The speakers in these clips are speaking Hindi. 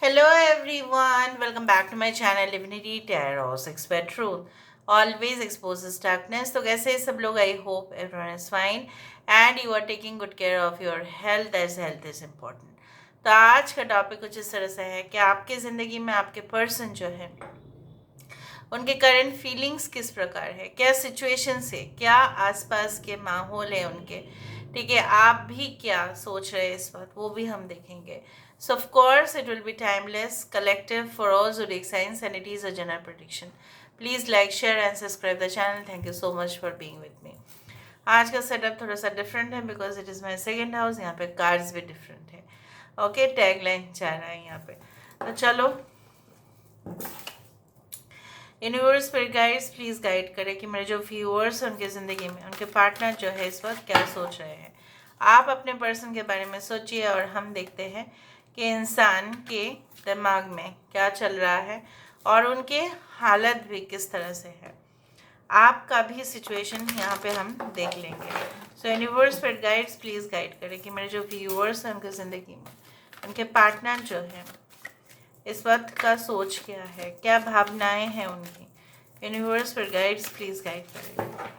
Hello everyone, welcome back to my channel Divinity Tarot Expert Truth. Always exposes darkness. तो कैसे हैं सब लोग? I hope everyone is fine and you are taking good care of your health as health is important. तो आज का टॉपिक कुछ इस तरह से है कि आपकी ज़िंदगी में आपके पर्सन जो है उनके करंट फीलिंग्स किस प्रकार है, क्या सिचुएशन है, क्या आसपास के माहौल है उनके, ठीक है, आप भी क्या सोच रहे हैं इस वक्त, वो भी हम देखेंगे. सो of course it will be timeless, collective for all zodiac science and it is a general prediction. Please like share and subscribe the channel. Thank you so much for being with me. आज का सेटअप थोड़ा सा डिफरेंट है because it is my second house. यहाँ पे कार्ड्स भी डिफरेंट है. ओके, टैग लाइन जा रहा है यहाँ पे. तो चलो, यूनिवर्स पर गाइड्स प्लीज़ गाइड करें कि मेरे जो व्यूअर्स हैं उनकी ज़िंदगी में उनके पार्टनर जो है इस वक्त क्या सोच रहे हैं. आप अपने पर्सन के बारे में सोचिए और हम देखते हैं कि इंसान के दिमाग में क्या चल रहा है और उनके हालत भी किस तरह से है. आपका भी सिचुएशन यहाँ पे हम देख लेंगे. सो यूनिवर्स पर गाइड्स प्लीज़ गाइड करें कि मेरे जो व्यूअर्स हैं उनकी ज़िंदगी में उनके पार्टनर जो है इस वक्त का सोच क्या है, क्या भावनाएं हैं उनकी. यूनिवर्स पर गाइड्स प्लीज़ गाइड करें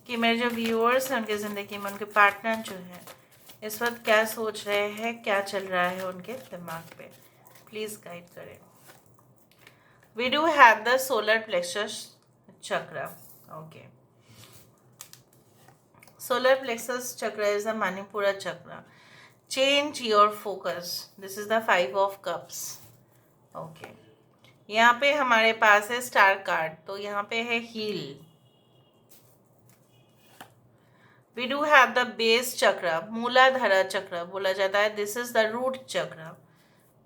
कि मेरे जो व्यूअर्स हैं उनके ज़िंदगी में उनके पार्टनर जो है इस वक्त क्या सोच रहे हैं, क्या चल रहा है उनके दिमाग पे. प्लीज़ गाइड करें. We do have the solar plexus chakra. Okay, solar plexus chakra is the manipura chakra. Change your focus. This is the 5 of cups. Okay, यहाँ पे हमारे पास है स्टार कार्ड, तो यहाँ पे है heal. We do have the base chakra, Muladhara chakra बोला जाता है. This is the root chakra.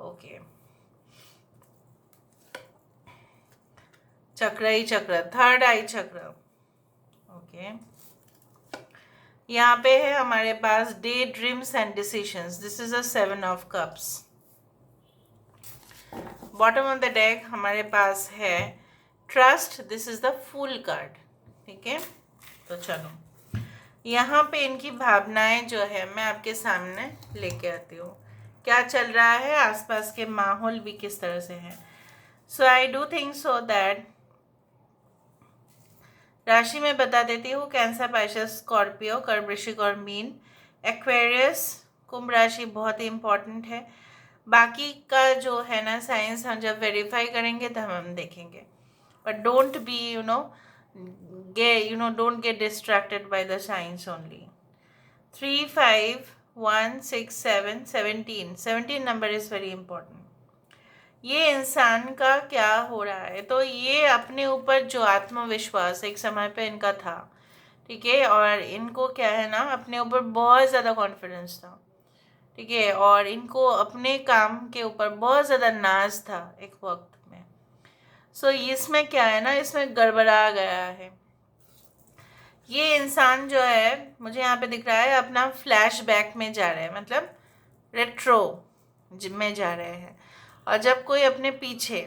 Okay, chakra ही चक्र, थर्ड आई चक्र. ओके, यहाँ पे है हमारे पास day dreams and decisions. This is a 7 of cups. Bottom of the deck हमारे पास है trust. This is the fool card. ठीक है, तो चलो यहाँ पे इनकी भावनाएं जो है मैं आपके सामने लेके आती हूँ. क्या चल रहा है, आसपास के माहौल भी किस तरह से है. So I do think so that राशि में बता देती हूँ. कैंसर, पाइसेस, स्कॉर्पियो, कर्क, वृश्चिक और मीन. एक्वेरियस, कुंभ राशि बहुत ही इम्पोर्टेंट है. बाकी का जो है ना साइंस हम जब वेरीफाई करेंगे तब हम देखेंगे. But don't be don't get distracted by the signs only. 3 5 1 6 7 17 number is very important. ये इंसान का क्या हो रहा है, तो ये अपने ऊपर जो आत्मविश्वास एक समय पे इनका था, ठीक है, और इनको क्या है ना अपने ऊपर बहुत ज़्यादा कॉन्फिडेंस था, ठीक है, और इनको अपने काम के ऊपर बहुत ज़्यादा नाज था एक वक्त में. सो इसमें क्या है ना, इसमें गड़बड़ा गया है. ये इंसान जो है मुझे यहाँ पे दिख रहा है अपना फ्लैशबैक में जा रहे हैं, मतलब रेट्रो में जा रहे हैं. और जब कोई अपने पीछे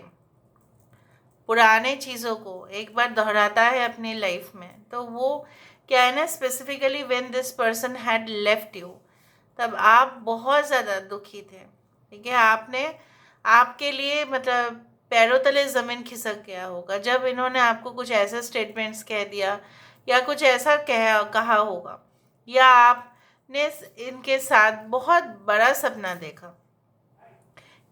पुराने चीज़ों को एक बार दोहराता है अपनी लाइफ में, तो वो क्या है ना, specifically when this person had left you, तब आप बहुत ज़्यादा दुखी थे. ठीक है, आपने आपके लिए मतलब पैरों तले ज़मीन खिसक गया होगा जब इन्होंने आपको कुछ ऐसा स्टेटमेंट्स कह दिया या कुछ ऐसा कहा होगा, या आपने इनके साथ बहुत बड़ा सपना देखा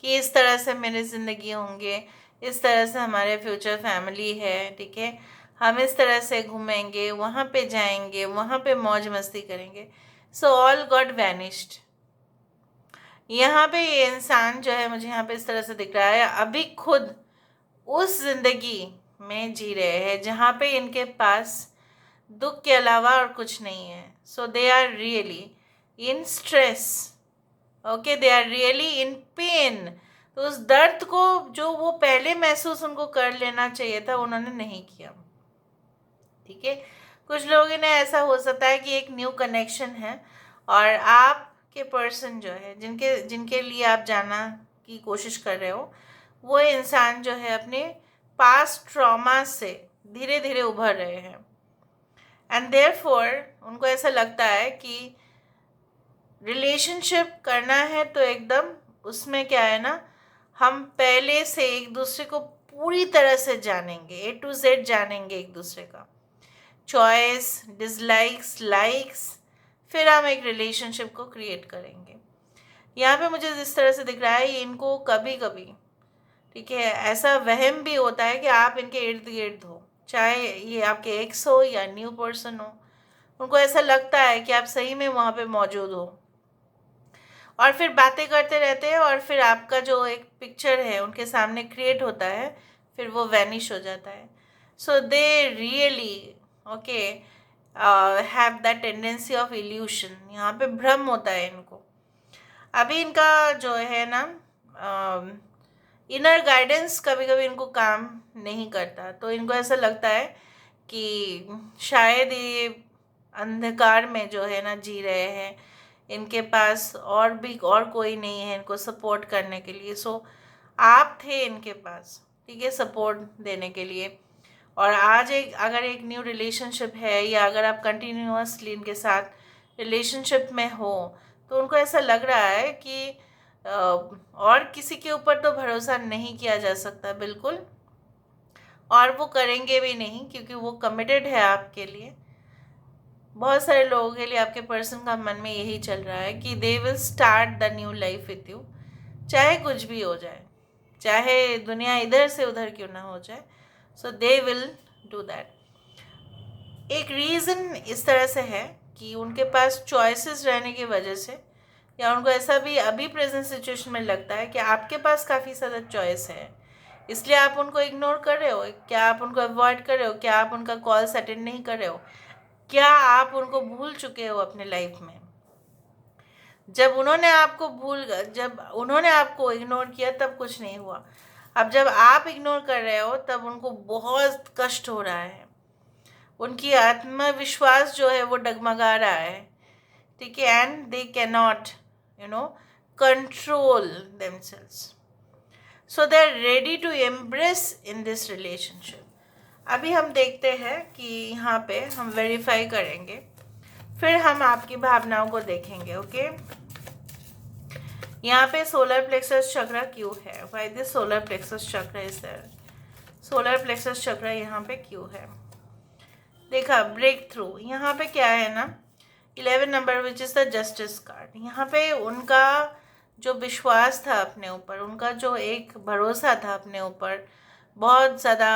कि इस तरह से मेरी ज़िंदगी होंगे, इस तरह से हमारे फ्यूचर फैमिली है, ठीक है, हम इस तरह से घूमेंगे, वहाँ पे जाएंगे, वहाँ पे मौज मस्ती करेंगे. So all got vanished. यहाँ पे ये इंसान जो है मुझे यहाँ पे इस तरह से दिख रहा है अभी खुद उस ज़िंदगी में जी रहे हैं जहाँ पे इनके पास दुख के अलावा और कुछ नहीं है. So they are really in stress. Okay, they are really in pain. तो उस दर्द को जो वो पहले महसूस उनको कर लेना चाहिए था उन्होंने नहीं किया. ठीक है, कुछ लोगों ने ऐसा हो सकता है कि एक न्यू कनेक्शन है और आपके पर्सन जो है जिनके जिनके लिए आप जाना की कोशिश कर रहे हो, वो इंसान जो है अपने पास्ट ट्रॉमा से धीरे धीरे उभर रहे हैं. एंड देयरफॉर उनको ऐसा लगता है कि रिलेशनशिप करना है तो एकदम उसमें क्या है ना, हम पहले से एक दूसरे को पूरी तरह से जानेंगे, A to Z जानेंगे एक दूसरे का, चॉइस, डिसलाइक्स, लाइक्स, फिर हम एक रिलेशनशिप को क्रिएट करेंगे। यहाँ पे मुझे जिस तरह से दिख रहा है, इनको कभी कभी, ठीक है, ऐसा वहम भी होता है कि आप इनके इर्द गिर्द हो, चाहे ये आपके एक्स हो या न्यू पर्सन हो, उनको ऐसा लगता है कि आप सही में वहाँ पे मौजूद हो, और फिर बातें करते रहते हैं, और फिर आपका जो एक पिक्चर है उनके सामने क्रिएट होता है, फिर वो वैनिश हो जाता है। So they really okay have that tendency of illusion, यहाँ पे भ्रम होता है इनको। अभी इनका जो है ना इनर गाइडेंस कभी कभी इनको काम नहीं करता, तो इनको ऐसा लगता है कि शायद ये अंधकार में जो है ना जी रहे हैं, इनके पास और कोई नहीं है इनको सपोर्ट करने के लिए। सो आप थे इनके पास, ठीक है, सपोर्ट देने के लिए। और आज अगर एक न्यू रिलेशनशिप है, या अगर आप कंटिन्यूअसली इनके साथ रिलेशनशिप में हो, तो उनको ऐसा लग रहा है कि और किसी के ऊपर तो भरोसा नहीं किया जा सकता बिल्कुल, और वो करेंगे भी नहीं, क्योंकि वो कमिटेड है आपके लिए। बहुत सारे लोगों के लिए आपके पर्सन का मन में यही चल रहा है कि they will start the new life with you, चाहे कुछ भी हो जाए, चाहे दुनिया इधर से उधर क्यों ना हो जाए। सो दे विल डू दैट। एक रीज़न इस तरह से है कि उनके पास चॉइसेस रहने की वजह से, या उनको ऐसा भी अभी प्रेजेंट सिचुएशन में लगता है कि आपके पास काफ़ी ज़्यादा चॉइस है, इसलिए आप उनको इग्नोर कर रहे हो, क्या आप उनको अवॉइड कर रहे हो, क्या आप उनका कॉल्स अटेंड नहीं कर रहे हो, क्या आप उनको भूल चुके हो अपने लाइफ में। जब उन्होंने आपको इग्नोर किया तब कुछ नहीं हुआ, अब जब आप इग्नोर कर रहे हो तब उनको बहुत कष्ट हो रहा है, उनकी आत्मविश्वास जो है वो डगमगा रहा है, ठीक है, and they can not control themselves, so they are ready to embrace in this relationship. अभी हम देखते हैं कि यहाँ पे हम वेरीफाई करेंगे, फिर हम आपकी भावनाओं को देखेंगे। ओके, यहाँ पे सोलर प्लेक्सस चक्र क्यों है, व्हाई दिस सोलर प्लेक्सस चक्र इज देयर, सोलर प्लेक्सस चक्र यहाँ पे क्यों है। देखा, ब्रेक थ्रू, यहाँ पे क्या है ना, 11 number which is the justice card. यहाँ पे उनका जो विश्वास था अपने ऊपर, उनका जो एक भरोसा था अपने ऊपर, बहुत ज़्यादा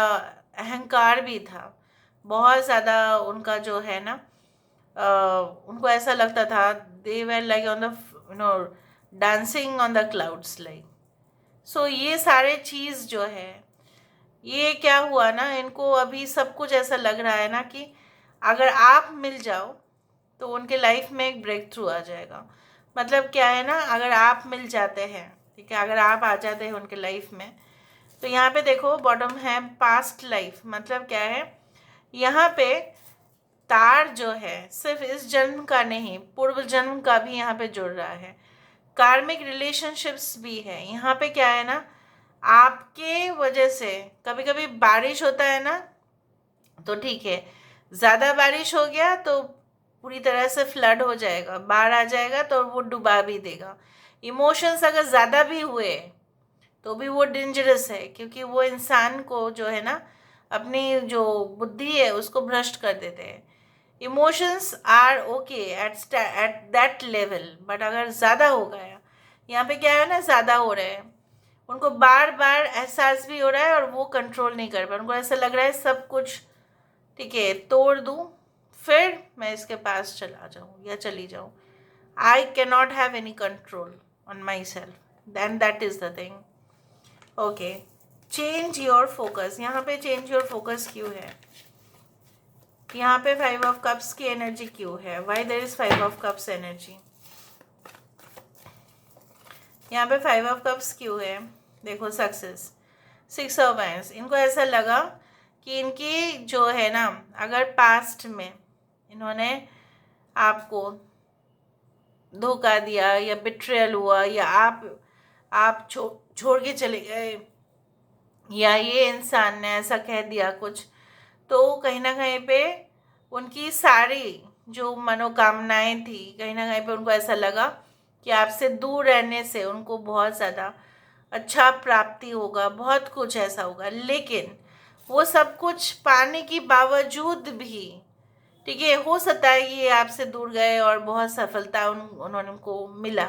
अहंकार भी था, बहुत ज़्यादा उनका जो है ना उनको ऐसा लगता था they were like on the dancing on the clouds like. So ये सारे चीज़ जो है, ये क्या हुआ ना, इनको अभी सब कुछ ऐसा लग रहा है ना कि अगर आप मिल जाओ तो उनके लाइफ में एक ब्रेक थ्रू आ जाएगा। मतलब क्या है ना, अगर आप मिल जाते हैं, ठीक है, अगर आप आ जाते हैं उनके लाइफ में, तो यहाँ पे देखो बॉटम है पास्ट लाइफ, मतलब क्या है, यहाँ पे तार जो है सिर्फ इस जन्म का नहीं, पूर्व जन्म का भी यहाँ पे जुड़ रहा है, कार्मिक रिलेशनशिप्स भी है। यहाँ पे क्या है ना, आपके वजह से कभी कभी बारिश होता है ना, तो ठीक है, ज़्यादा बारिश हो गया तो पूरी तरह से फ्लड हो जाएगा, बाढ़ आ जाएगा तो वो डुबा भी देगा। इमोशंस अगर ज़्यादा भी हुए तो भी वो डेंजरस है, क्योंकि वो इंसान को जो है ना अपनी जो बुद्धि है उसको भ्रष्ट कर देते हैं। Emotions are okay at that level, but अगर ज़्यादा हो गया, यहाँ पे क्या है ना, ज़्यादा हो रहा है, उनको बार बार एहसास भी हो रहा है और वो कंट्रोल नहीं कर पा रहे, उनको ऐसा लग रहा है सब कुछ ठीक है तोड़ दूँ फिर मैं इसके पास चला जाऊँ या चली जाऊँ। I can not have any control on my self, than that is the thing. Okay, change your focus, यहाँ पे चेंज योर फोकस क्यों है, यहाँ पे 5 ऑफ कप्स की एनर्जी क्यों है, why there is 5 of cups energy, यहाँ पे 5 ऑफ कप्स क्यों है। देखो सक्सेस, 6 ऑफ वांड्स, इनको ऐसा लगा कि इनकी जो है ना, अगर पास्ट में इन्होंने आपको धोखा दिया या बिट्रेयल हुआ, या आप छोड़ के चले गए, या ये इंसान ने ऐसा कह दिया कुछ, तो कहीं ना कहीं पे उनकी सारी जो मनोकामनाएं थी, कहीं ना कहीं पे उनको ऐसा लगा कि आपसे दूर रहने से उनको बहुत ज़्यादा अच्छा प्राप्ति होगा, बहुत कुछ ऐसा होगा, लेकिन वो सब कुछ पाने के बावजूद भी, ठीक है, हो सकता है ये आपसे दूर गए और बहुत सफलता उन्होंने उनको मिला,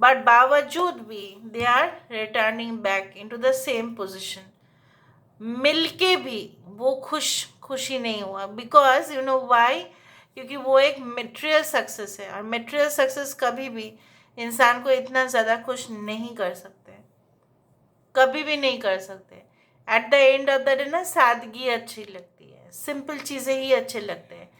बट बावजूद भी they are returning back into the same position. मिलके भी वो खुशी नहीं हुआ, बिकॉज यू नो वाई, क्योंकि वो एक मटेरियल सक्सेस है, और मटेरियल सक्सेस कभी भी इंसान को इतना ज़्यादा खुश नहीं कर सकते, कभी भी नहीं कर सकते। Eight the end of the day ना सादगी अच्छी लगती है, सिंपल चीज़ें ही अच्छे लगते हैं,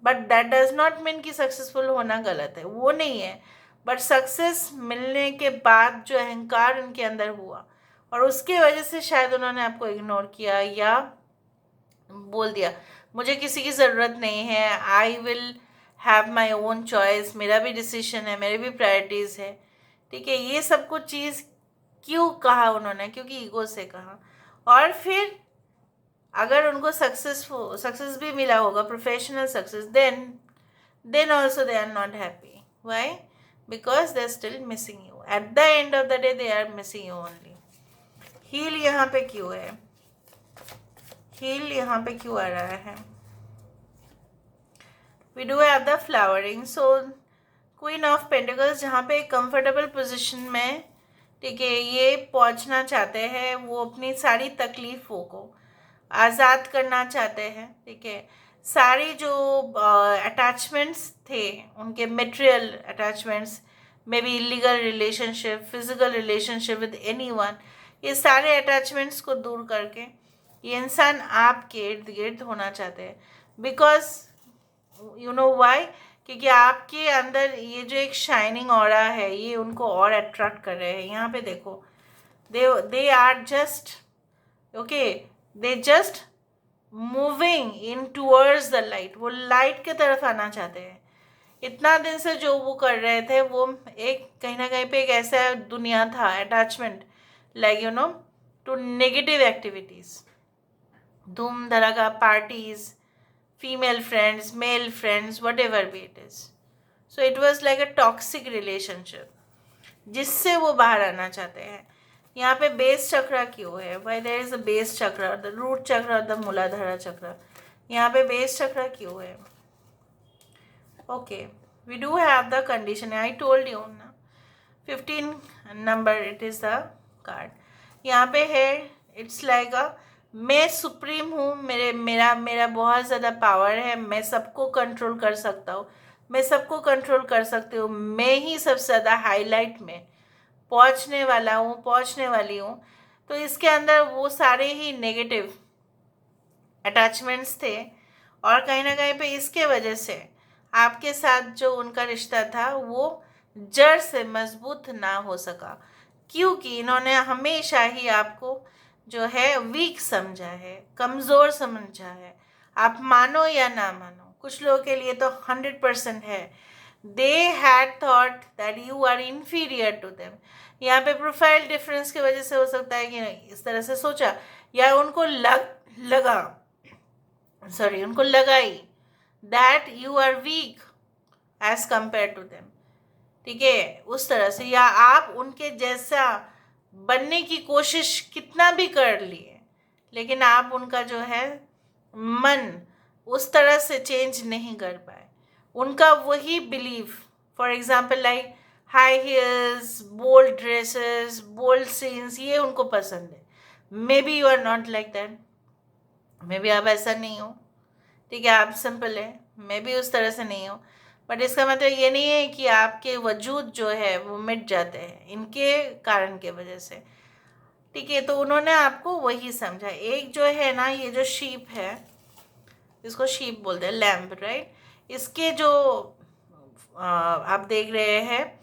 but that does not mean कि सक्सेसफुल होना गलत है, वो नहीं है। बट सक्सेस मिलने के बाद जो अहंकार उनके अंदर हुआ, और उसके वजह से शायद उन्होंने आपको इग्नोर किया या बोल दिया मुझे किसी की ज़रूरत नहीं है, I will have my own choice, मेरा भी डिसीजन है, मेरे भी प्रायोरिटीज़ है, ठीक है। ये सब कुछ चीज़ क्यों कहा उन्होंने? क्योंकि ईगो से कहा। और फिर अगर उनको सक्सेस भी मिला होगा, professional success, then also they are not happy. Why? Because they are still missing you, at the end of the day they are missing you only. Heal यहाँ पे क्यों है? हील यहाँ पे क्यों आ रहा है? We do have the flowering, so queen of pentacles जहाँ पे कंफर्टेबल पोजिशन में, ठीक है, ये पहुँचना चाहते हैं, वो अपनी सारी तकलीफ़ों को आज़ाद करना चाहते हैं, ठीक है। सारी जो अटैचमेंट्स थे उनके, material attachments, may be illegal relationship, physical relationship with anyone, ये सारे अटैचमेंट्स को दूर करके ये इंसान आपके इर्द गिर्द होना चाहते हैं। Because you know why? क्योंकि आपके अंदर ये जो एक शाइनिंग ऑरा है, ये उनको और अट्रैक्ट कर रहे हैं। यहाँ पे देखो, they are just okay, they just moving in towards the light, वो लाइट के तरफ आना चाहते हैं। इतना दिन से जो वो कर रहे थे, वो एक कहीं ना कहीं पे एक ऐसा दुनिया था, attachment, like you know, to negative activities, धूम धड़ाका parties, female friends, male friends, whatever be it is. So it was like a toxic relationship, जिससे वो बाहर आना चाहते हैं। यहाँ पे बेस चक्र क्यों है? Why there is a base chakra और द रूट चक्र और द मूलाधारा चक्र? यहाँ पे बेस चक्र क्यों है? Okay, we do have the condition, I told you ना, 15 number it is the card. यहाँ पे है, इट्स लाइक अ, मैं सुप्रीम हूँ, मेरा बहुत ज़्यादा पावर है, मैं सबको कंट्रोल कर सकता हूँ, मैं सबको कंट्रोल कर सकती हूँ, मैं ही सबसे ज़्यादा हाईलाइट में पहुंचने वाला हूँ, पहुंचने वाली हूँ। तो इसके अंदर वो सारे ही नेगेटिव अटैचमेंट्स थे, और कहीं ना कहीं पे इसके वजह से आपके साथ जो उनका रिश्ता था वो जड़ से मजबूत ना हो सका, क्योंकि इन्होंने हमेशा ही आपको जो है वीक समझा है, कमज़ोर समझा है। आप मानो या ना मानो, कुछ लोगों के लिए तो 100% है। They had thought that you are inferior to them. यहाँ पे प्रोफाइल डिफरेंस की वजह से हो सकता है कि इस तरह से सोचा, या उनको उनको लगाई that you are weak as compare to them, ठीक है, उस तरह से। या आप उनके जैसा बनने की कोशिश कितना भी कर लिए, लेकिन आप उनका जो है मन उस तरह से चेंज नहीं कर पाए। उनका वही belief, for example like high heels, bold dresses, bold scenes, ये उनको पसंद है। Maybe you are not like that, maybe आप ऐसा नहीं हो, ठीक है, आप सिंपल है, मैं भी उस तरह से नहीं हूँ, बट इसका मतलब ये नहीं है कि आपके वजूद जो है वो मिट जाते हैं इनके कारण के वजह से, ठीक है। तो उन्होंने आपको वही समझा। एक जो है ना, ये जो शीप है, इसको शीप बोलते हैं, लैम्प, राइट, इसके जो आप देख रहे हैं,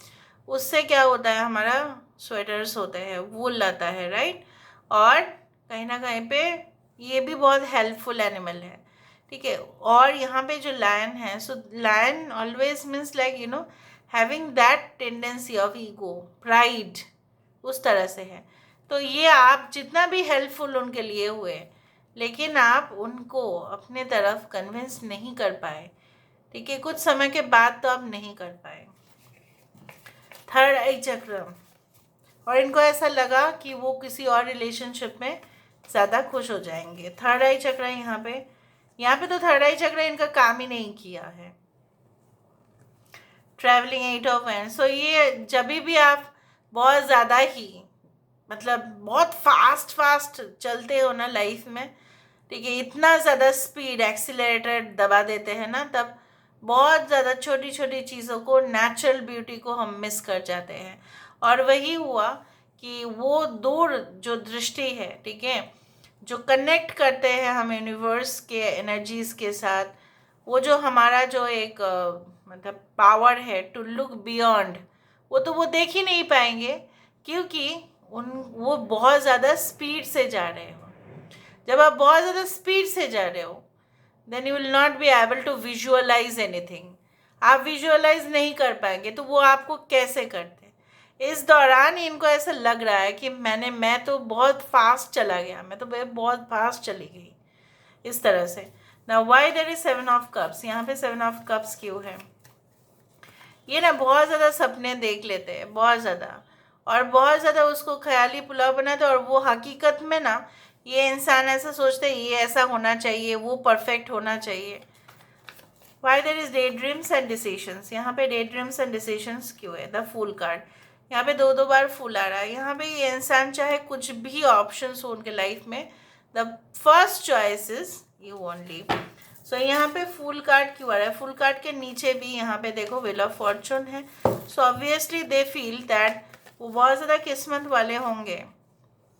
उससे क्या होता है, हमारा स्वेटर्स होते हैं, वूल आता है, राइट, और कहीं ना कहीं पे ये भी बहुत हेल्पफुल एनिमल है, ठीक है। और यहाँ पे जो लायन है, so lion always means like you know having that tendency of ego, pride, उस तरह से है। तो ये आप जितना भी हेल्पफुल उनके लिए हुए, लेकिन आप उनको अपने तरफ कन्विंस नहीं कर पाए, ठीक है, कुछ समय के बाद तो आप नहीं कर पाए। थर्ड आई चक्र, और इनको ऐसा लगा कि वो किसी और रिलेशनशिप में ज़्यादा खुश हो जाएंगे। थर्ड आई चक्र यहाँ पे तो थर्ड आई चक्र इनका काम ही नहीं किया है। ट्रैवलिंग एट ऑफ एंड, सो ये जब भी आप बहुत ज़्यादा ही मतलब बहुत फास्ट चलते हो ना लाइफ में, ठीक है, इतना ज़्यादा स्पीड एक्सीलरेटर दबा देते हैं ना, तब बहुत ज़्यादा छोटी छोटी चीज़ों को, नेचुरल ब्यूटी को हम मिस कर जाते हैं। और वही हुआ कि वो दूर जो दृष्टि है, ठीक है, जो कनेक्ट करते हैं हम यूनिवर्स के एनर्जीज के साथ, वो जो हमारा जो एक मतलब पावर है टू लुक बियॉन्ड, वो देख ही नहीं पाएंगे, क्योंकि वो बहुत ज़्यादा स्पीड से जा रहे हो। जब आप बहुत ज़्यादा स्पीड से जा रहे हो, then you will not be able to visualise anything. आप विजुअलाइज नहीं कर पाएंगे, तो वो आपको कैसे करते? इस दौरान इनको ऐसा लग रहा है कि मैं तो बहुत फास्ट चला गया, मैं तो बहुत फास्ट चली गई, इस तरह से। Now why there is 7 of cups? यहाँ पे 7 ऑफ कप्स क्यों है? ये ना बहुत ज़्यादा सपने देख लेते हैं, बहुत ज़्यादा, और बहुत ज़्यादा उसको ख्याली पुलाव बनाते हैं, और वो हकीकत में ना ये इंसान ऐसा सोचते हैं ये ऐसा होना चाहिए, वो परफेक्ट होना चाहिए। Why there is the dreams and decisions? यहाँ पे डे ड्रीम्स एंड डिसीशंस क्यों है? द फूल कार्ड, यहाँ पे दो बार फूल आ रहा है। यहाँ पे ये इंसान चाहे कुछ भी ऑप्शंस हो उनके लाइफ में, the first choice is you only. So यहाँ पे फूल कार्ड क्यों आ रहा है? फूल कार्ड के नीचे भी यहाँ पे देखो व्हील ऑफ फॉर्चून है। So obviously they feel that वो बहुत ज़्यादा किस्मत वाले होंगे,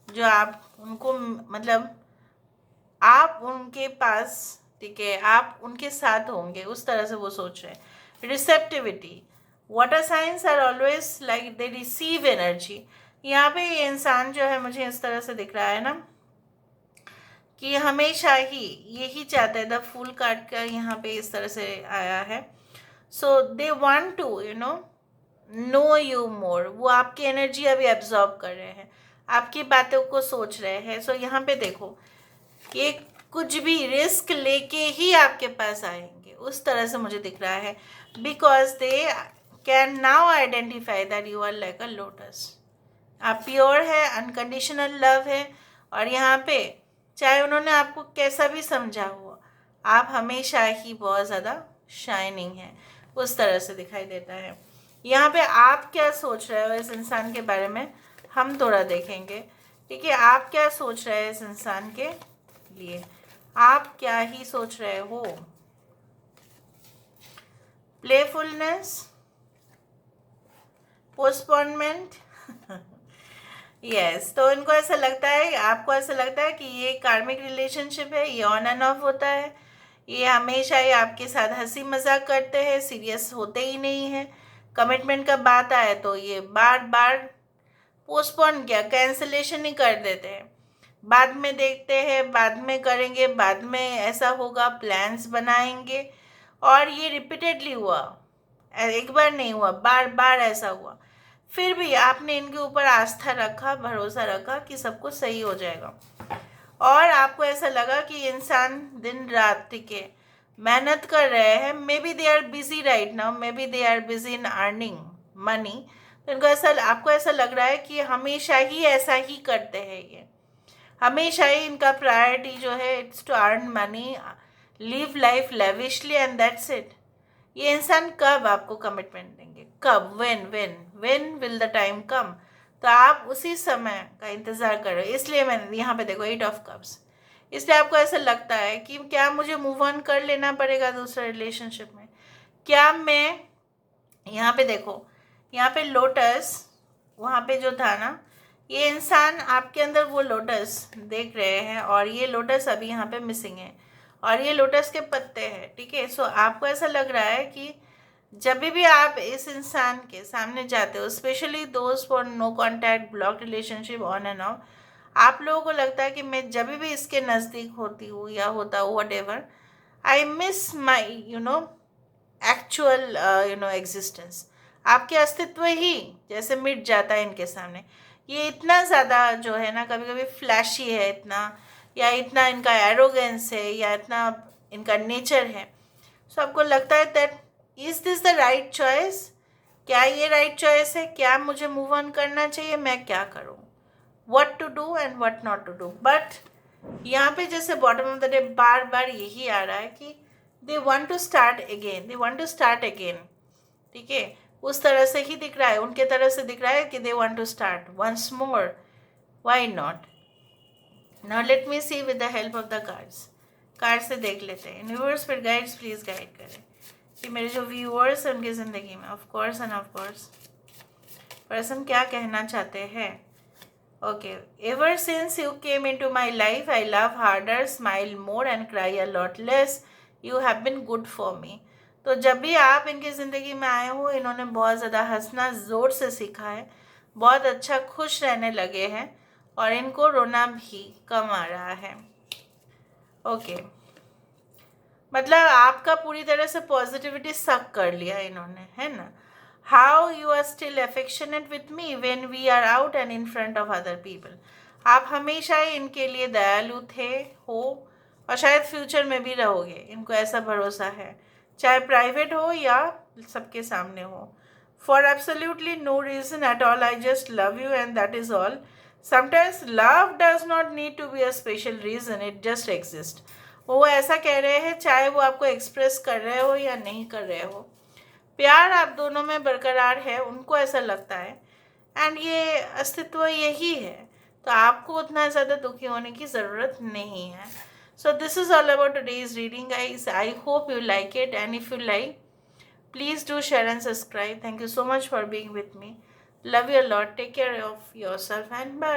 जो आप उनको मतलब आप उनके पास, ठीक है, आप उनके साथ होंगे, उस तरह से वो सोच रहे हैं। Receptivity, water science are always like they receive energy. यहाँ पे ये इंसान जो है मुझे इस तरह से दिख रहा है ना कि हमेशा ही यही चाहता है। द फूल कार्ड का यहाँ पे इस तरह से आया है। So they want to know you more. वो आपकी एनर्जी अभी एब्जॉर्ब कर रहे हैं, आपकी बातों को सोच रहे हैं। सो यहाँ पे देखो कि कुछ भी रिस्क लेके ही आपके पास आएंगे, उस तरह से मुझे दिख रहा है। Because they can now identify that you are like a lotus. आप प्योर है, अनकंडीशनल लव है, और यहाँ पे चाहे उन्होंने आपको कैसा भी समझा हुआ, आप हमेशा ही बहुत ज़्यादा शाइनिंग है, उस तरह से दिखाई देता है। यहाँ पे आप क्या सोच रहे हो इस इंसान के बारे में, हम थोड़ा देखेंगे, ठीक है। आप क्या सोच रहे हैं इस इंसान के लिए, आप क्या ही सोच रहे हो? Playfulness, postponement, yes. तो इनको ऐसा लगता है, आपको ऐसा लगता है कि ये कार्मिक रिलेशनशिप है, ये ऑन एंड ऑफ होता है, ये हमेशा ही आपके साथ हंसी मजाक करते हैं, सीरियस होते ही नहीं है। कमिटमेंट का बात आए तो ये बार बार पोस्टपोन किया, कैंसिलेशन ही कर देते हैं, बाद में देखते हैं, बाद में करेंगे, बाद में ऐसा होगा, प्लान्स बनाएंगे। और ये रिपीटेडली हुआ, एक बार नहीं हुआ, बार बार ऐसा हुआ। फिर भी आपने इनके ऊपर आस्था रखा, भरोसा रखा कि सब कुछ सही हो जाएगा, और आपको ऐसा लगा कि इंसान दिन रात, ठीक है, मेहनत कर रहे हैं। Maybe they are busy right now, maybe they are busy in earning money. तो इनको ऐसा, आपको ऐसा लग रहा है कि हमेशा ही ऐसा ही करते हैं ये, हमेशा ही इनका प्रायोरिटी जो है it's to earn money, live life lavishly, and that's it. ये इंसान कब आपको कमिटमेंट देंगे, कब, when will the time come? तो आप उसी समय का इंतज़ार कर रहे हो। इसलिए मैंने यहाँ पे देखो 8 ऑफ कप्स, इसलिए आपको ऐसा लगता है कि क्या मुझे मूव ऑन कर लेना पड़ेगा दूसरे रिलेशनशिप में, क्या मैं, यहाँ पे देखो, यहाँ पे लोटस, वहाँ पे जो था ना, ये इंसान आपके अंदर वो लोटस देख रहे हैं, और ये लोटस अभी यहाँ पे मिसिंग है, और ये लोटस के पत्ते हैं, ठीक है। सो आपको ऐसा लग रहा है कि जब भी आप इस इंसान के सामने जाते हो, स्पेशली दोस्त for no contact, block relationship, on and off, आप लोगों को लगता है कि मैं जब भी इसके नज़दीक होती हूँ या होता हूँ, what ever, I miss my actual existence. आपके अस्तित्व ही जैसे मिट जाता है इनके सामने। ये इतना ज़्यादा जो है ना, कभी कभी फ्लैशी है इतना, या इतना इनका एरोगेंस है, या इतना इनका नेचर है। सो आपको लगता है that is this the right choice? क्या ये राइट चॉइस है, क्या मुझे मूव ऑन करना चाहिए, मैं क्या करूँ, what to do and what not to do. But यहाँ पे जैसे बॉटम ऑफ द डे बार बार यही आ रहा है कि they want to start again, they want to start again. ठीक है, उस तरह से ही दिख रहा है, उनके तरह से दिख रहा है कि they want to start once more, why not. Now let me see with the help of the cards. Card से देख लेते हैं। यूनिवर्स फिर गाइड्स प्लीज गाइड करें कि मेरे जो व्यूअर्स हैं उनकी ज़िंदगी में of course and of course person क्या कहना चाहते हैं। Okay, ever since you came into my life I love harder, smile more and cry a lot less, you have been good for me. तो जब भी आप इनकी ज़िंदगी में आए हो, इन्होंने बहुत ज़्यादा हंसना ज़ोर से सीखा है, बहुत अच्छा खुश रहने लगे हैं और इनको रोना भी कम आ रहा है। ओके, मतलब आपका पूरी तरह से पॉजिटिविटी सक कर लिया इन्होंने, है ना। How you are still affectionate with me when we are out and in front of other people. आप हमेशा ही इनके लिए दयालु थे, हो और शायद फ्यूचर में भी रहोगे, इनको ऐसा भरोसा है, चाहे प्राइवेट हो या सबके सामने हो। For absolutely no reason at all I just love you and that is all. Sometimes love does not need to be a special reason, it just exist. वो ऐसा कह रहे हैं चाहे वो आपको एक्सप्रेस कर रहे हो या नहीं कर रहे हो, प्यार आप दोनों में बरकरार है, उनको ऐसा लगता है एंड ये अस्तित्व यही है। तो आपको उतना ज़्यादा दुखी होने की ज़रूरत नहीं है। So this is all about today's reading guys. I hope you like it and if you like please do share and subscribe. Thank you so much for being with me. Love you a lot. Take care of yourself and bye.